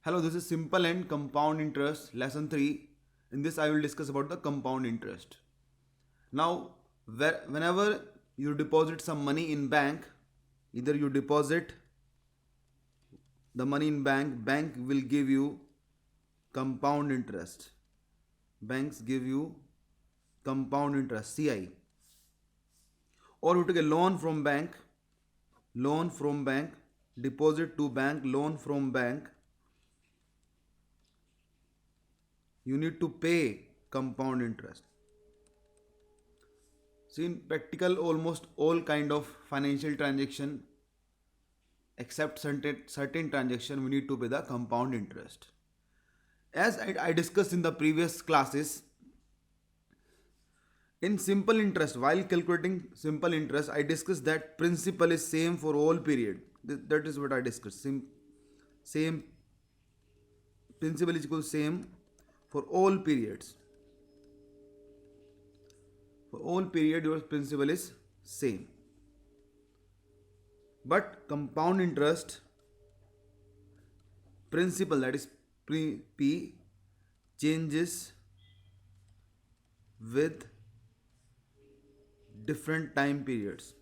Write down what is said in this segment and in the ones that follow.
Hello, this is simple and compound interest lesson 3. In this I will discuss about the compound interest. Now, whenever you deposit some money in bank, either you deposit the money in bank will give you compound interest. Banks give you compound interest CI, or you take a loan from bank, deposit to bank, loan from bank, you need to pay compound interest. So in practical, almost all kind of financial transaction, except certain transaction, we need to pay the compound interest. As I discussed in the previous classes, in simple interest, while calculating simple interest, I discussed that principal is same for all period. That is what I discussed. Same principal is equal same for all periods. For all period, your principal is same. But compound interest principal, that is P, changes with different time periods.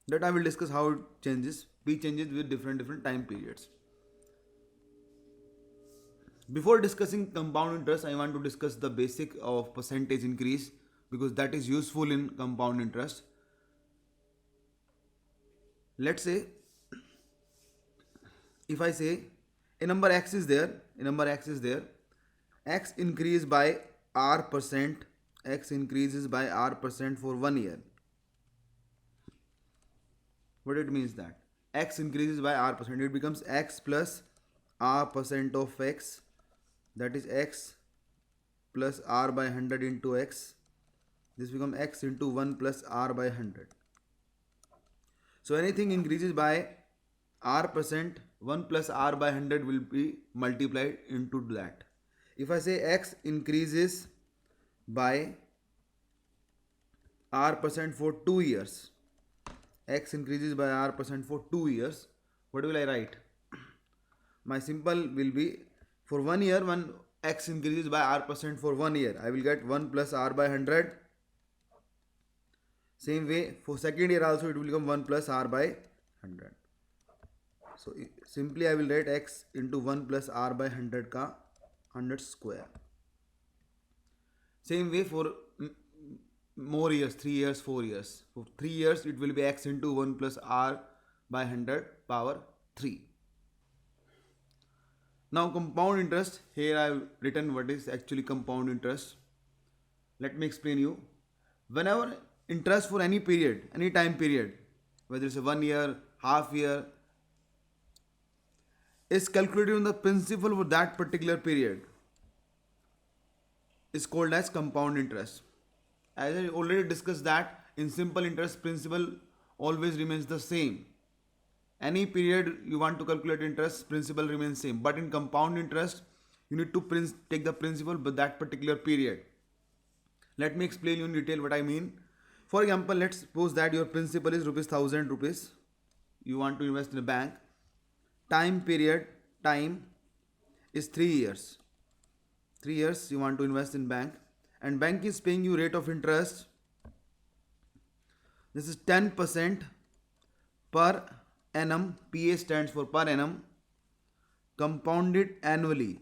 That I will discuss how it changes. P changes with different time periods. Before discussing compound interest, I want to discuss the basic of percentage increase, because that is useful in compound interest. Let's say, if I say a number x is there, x increase by r percent, x increases by r% for 1 year. What it means that x increases by r%, it becomes x plus r% of x, that is x plus r by 100 into x. This becomes x into 1 plus r by 100. So anything increases by r%, 1 plus r by 100 will be multiplied into that. If I say x increases by r% for 2 years, x increases by r% for 2 years, what will I write? My simple will be, for 1 year, when x increases by r% for 1 year, I will get 1 plus r by 100. Same way, for second year also it will become 1 plus r by 100. So simply I will write x into 1 plus r by 100 ka 100 square. Same way for more years, 3 years, 4 years. For 3 years it will be x into 1 plus r by 100 power 3. Now compound interest, here I have written what is actually compound interest. Let me explain you. Whenever interest for any period, any time period, whether it's a 1 year, half year, is calculated on the principal for that particular period, is called as compound interest. As I already discussed that in simple interest, principal always remains the same. Any period you want to calculate interest, principal remains same. But in compound interest, you need to take the principal for that particular period. Let me explain you in detail what I mean. For example, let's suppose that your principal is ₹1,000. You want to invest in a bank. Time is 3 years. 3 years you want to invest in bank, and bank is paying you rate of interest. This is 10% per annum. PA stands for per annum, compounded annually.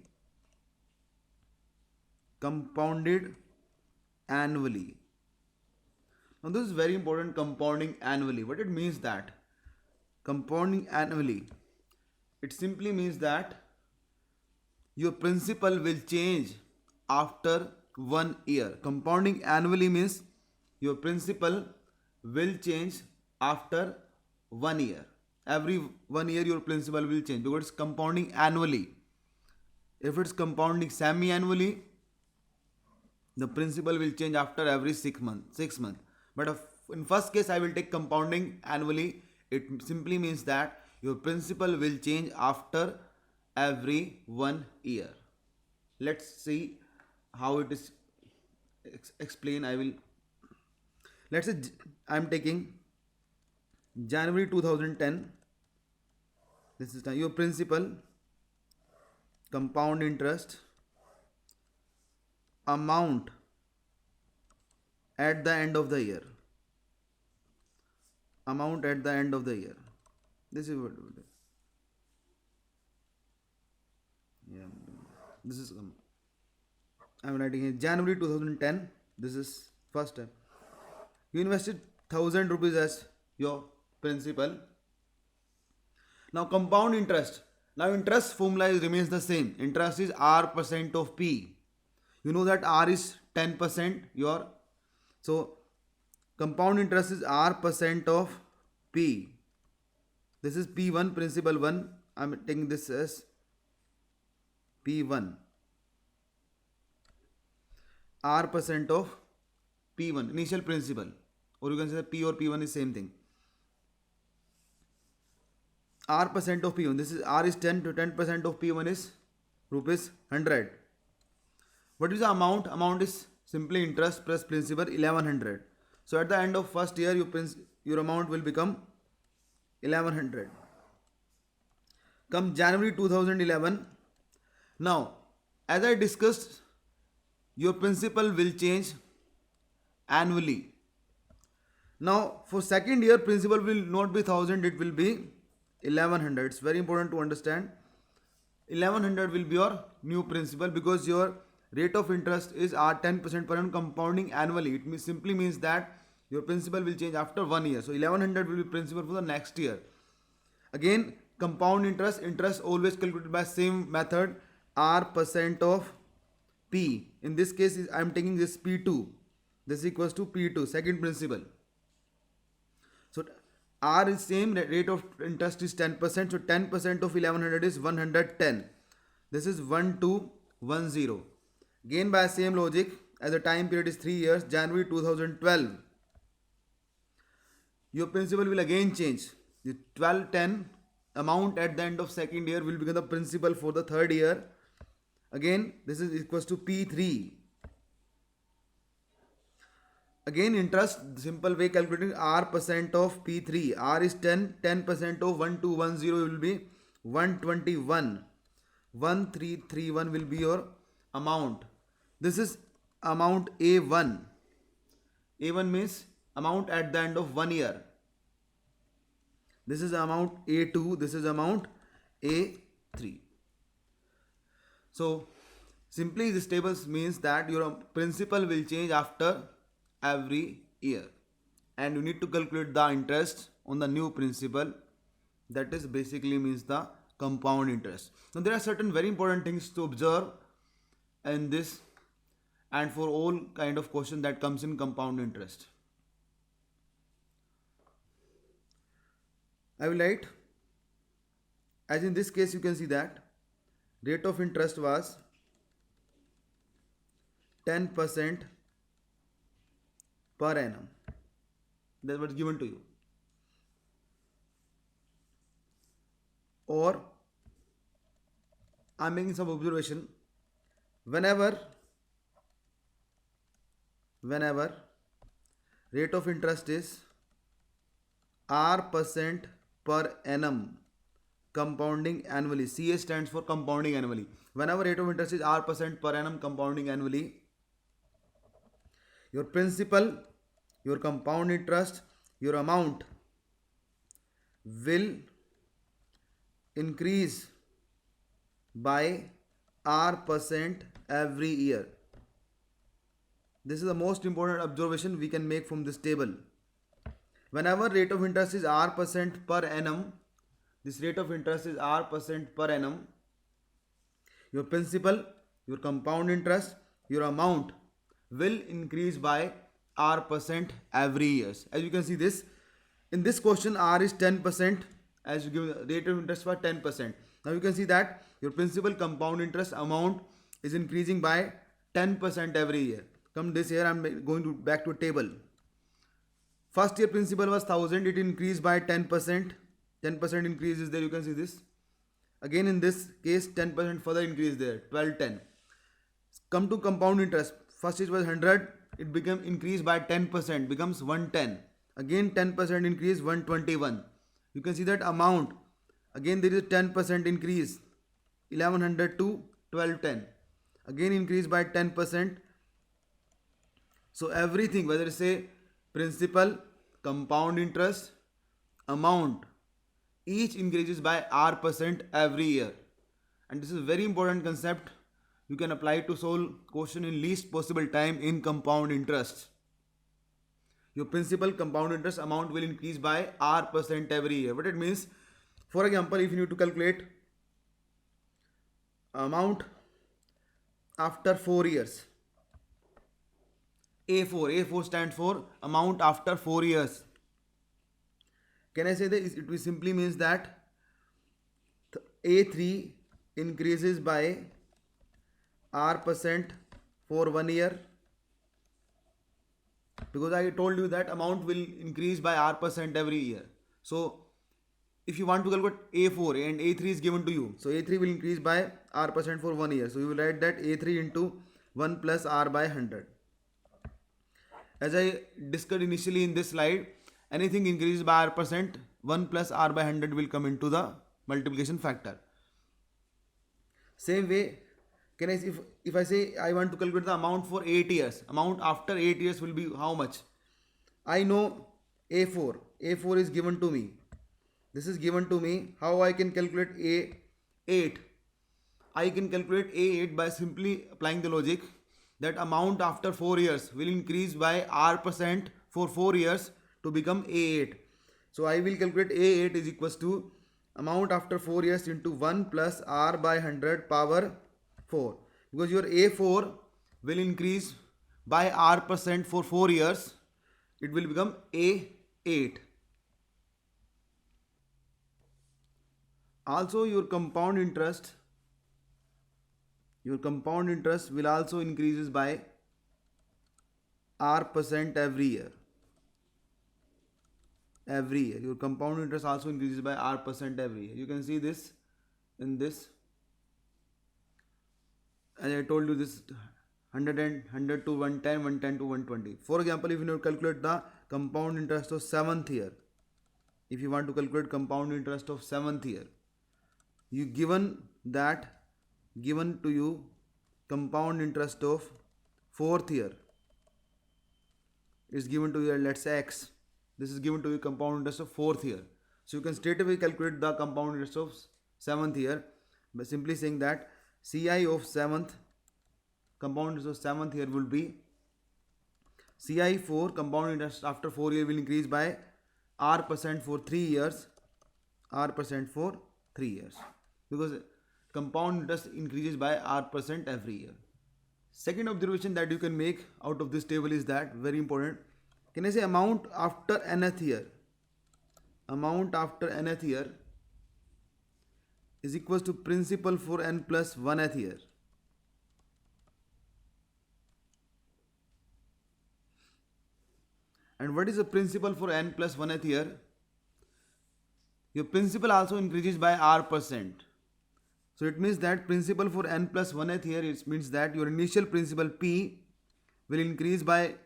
Now this is very important, compounding annually. What it means that compounding annually, it simply means that your principal will change after 1 year. Compounding annually means your principal will change after 1 year. Every 1 year your principal will change, because it's compounding annually. If it's compounding semi-annually, the principal will change after every 6 months. But in first case I will take compounding annually. It simply means that your principal will change after every 1 year. Let's see how it is explained. Let's say I'm taking January 2010 This is your principal, compound interest, amount at the end of the year. Amount at the end of the year. This is what it is. Yeah, this is I'm writing here January 2010. This is first step. You invested 1000 rupees as your principal. Now compound interest. Now interest formula remains the same. Interest is R percent of P. You know that R is 10%. So compound interest is R percent of P. This is P1, principal 1. I'm taking this as P1. R percent of P1, initial principal. Or you can say that P or P1 is same thing. R percent of P1. This is R is 10 to 10% of P1 is rupees 100. What is the amount? Amount is simply interest plus principal 1100. So at the end of first year, your amount will become 1100. Come January 2011. Now, as I discussed, your principal will change annually. Now, for second year, principal will not be 1000, it will be 1100. It's very important to understand. 1100 will be your new principal because your rate of interest is 10% per annum compounding annually. It simply means that your principal will change after 1 year. So 1100 will be principal for the next year. Again, compound interest always calculated by same method, R percent of P. In this case, I am taking this P2. This equals to P2, second principal. So R is same, rate of interest is 10%. So 10% of 1100 is 110. This is 1210. Again by same logic, as the time period is 3 years, January 2012. Your principal will again change. The 1210 amount at the end of second year will become the principal for the third year. Again, this is equals to P3. Again, interest, simple way calculating R percent of P3. R is 10. 10% of 1210 will be 121. 1331 will be your amount. This is amount A1. A1 means amount at the end of 1 year. This is amount A2. This is amount A3. So simply this table means that your principal will change after every year, and you need to calculate the interest on the new principal. That is basically means the compound interest. Now there are certain very important things to observe in this and for all kind of question that comes in compound interest. I will write, as in this case you can see that rate of interest was 10% per annum. That was given to you. Or I am making some observation. Whenever rate of interest is R percent per annum compounding annually. CA stands for compounding annually. Whenever rate of interest is R percent per annum compounding annually, your principal, your compound interest, your amount will increase by R percent every year. This is the most important observation we can make from this table. Whenever rate of interest is R percent per annum, this rate of interest is R percent per annum, your principal, your compound interest, your amount will increase by R percent every year. As you can see this, in this question R is 10%, as you give the rate of interest for 10%. Now you can see that your principal, compound interest, amount is increasing by 10% every year. Come this year, I am going to back to table. First year principal was 1000, it increased by 10%. 10% increase is there, you can see this. Again in this case 10% further increase there, 1210. Come to compound interest. First it was 100, it became increased by 10%, becomes 110. Again 10% increase, 121. You can see that amount Again there is a 10% increase, 1100 to 1210, again increase by 10%. So everything, whether it's a principal, compound interest, amount, each increases by r% every year. And this is a very important concept. You can apply to solve question in least possible time in compound interest. Your principal compound interest amount will increase by r% every year. What it means, for example, if you need to calculate amount after 4 years, A4 stands for amount after 4 years. Can I say that it simply means that A3 increases by r% for 1 year, because I told you that amount will increase by r% every year. So if you want to calculate A4 and A3 is given to you, so A3 will increase by r% for 1 year. So you will write that A3 into 1 plus r by 100. As I discussed initially in this slide, anything increases by r%, 1 plus r by 100 will come into the multiplication factor. Same way, can I see if I say I want to calculate the amount for 8 years, amount after 8 years will be how much? I know A4 is given to me. This is given to me. How I can calculate A8? I can calculate A8 by simply applying the logic that amount after 4 years will increase by r% for 4 years to become A8. So I will calculate A8 is equals to amount after 4 years into 1 plus r by 100 power 4. Because your A4 will increase by r% for 4 years, it will become A8. Also your compound interest will also increases by r% every year. Your compound interest also increases by r% every year. You can see this in this. As I told you, this 100 to 110, 110 to 120. For example, if you calculate the compound interest of 7th year, if you want to calculate compound interest of 7th year, you given to you compound interest of 4th year is given to you, let's say x. This is given to you compound interest of 4th year. So you can straight away calculate the compound interest of 7th year by simply saying that CI of 7th, compound interest of 7th year will be CI for compound interest after 4 years will increase by r% for 3 years, r% for 3 years, because compound interest increases by r% every year. Second observation that you can make out of this table is that, very important, can I say amount after nth year? Amount after nth year is equals to principal for n plus 1th year. And what is the principal for n plus 1th year? Your principal also increases by r%. So it means that principal for n plus 1th year, it means that your initial principal P will increase by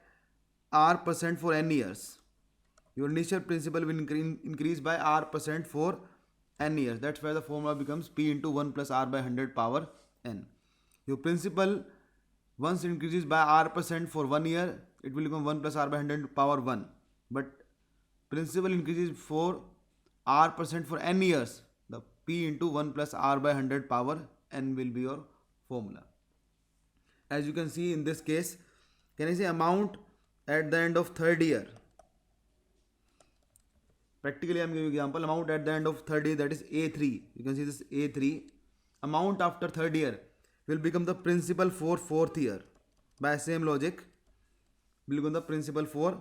r% for n years. Your initial principal will increase by r% for n years. That's why the formula becomes P into 1 plus r by 100 power n. Your principal once increases by r% for 1 year, it will become 1 plus r by 100 power 1. But principal increases for r% for n years, the P into 1 plus r by 100 power n will be your formula. As you can see in this case, can I say amount at the end of 3rd year? Practically I am giving example, amount at the end of 3rd year, that is A3. You can see this A3. Amount after 3rd year will become the principal for 4th year. By same logic, will become the principal for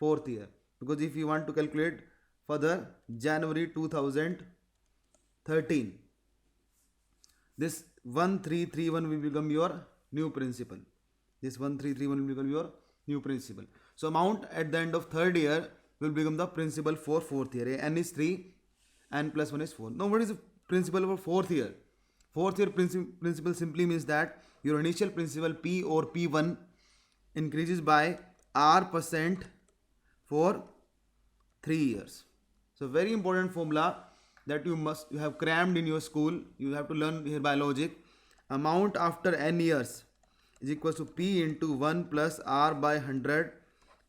4th year. Because if you want to calculate further, January 2013, this 1331 will become your new principal. This 1331 will become your new principal. So amount at the end of 3rd year will become the principal for 4th year. N is 3, n plus 1 is 4. Now what is the principal for 4th year? 4th year principal simply means that your initial principal P or P1 increases by r% for 3 years. So very important formula that you have crammed in your school. You have to learn here by logic. Amount after n years is equals to p into 1 plus r by 100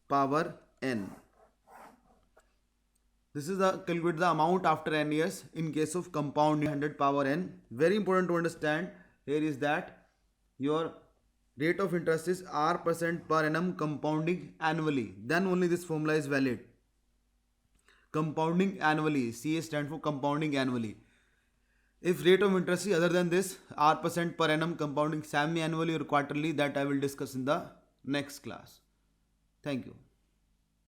power n. This is the calculate the amount after n years in case of compounding 100 power n. Very important to understand here is that your rate of interest is r% per annum compounding annually. Then only this formula is valid. Compounding annually. CA stands for compounding annually. If rate of interest is other than this, r% per annum compounding semi-annually or quarterly, that I will discuss in the next class. Thank you.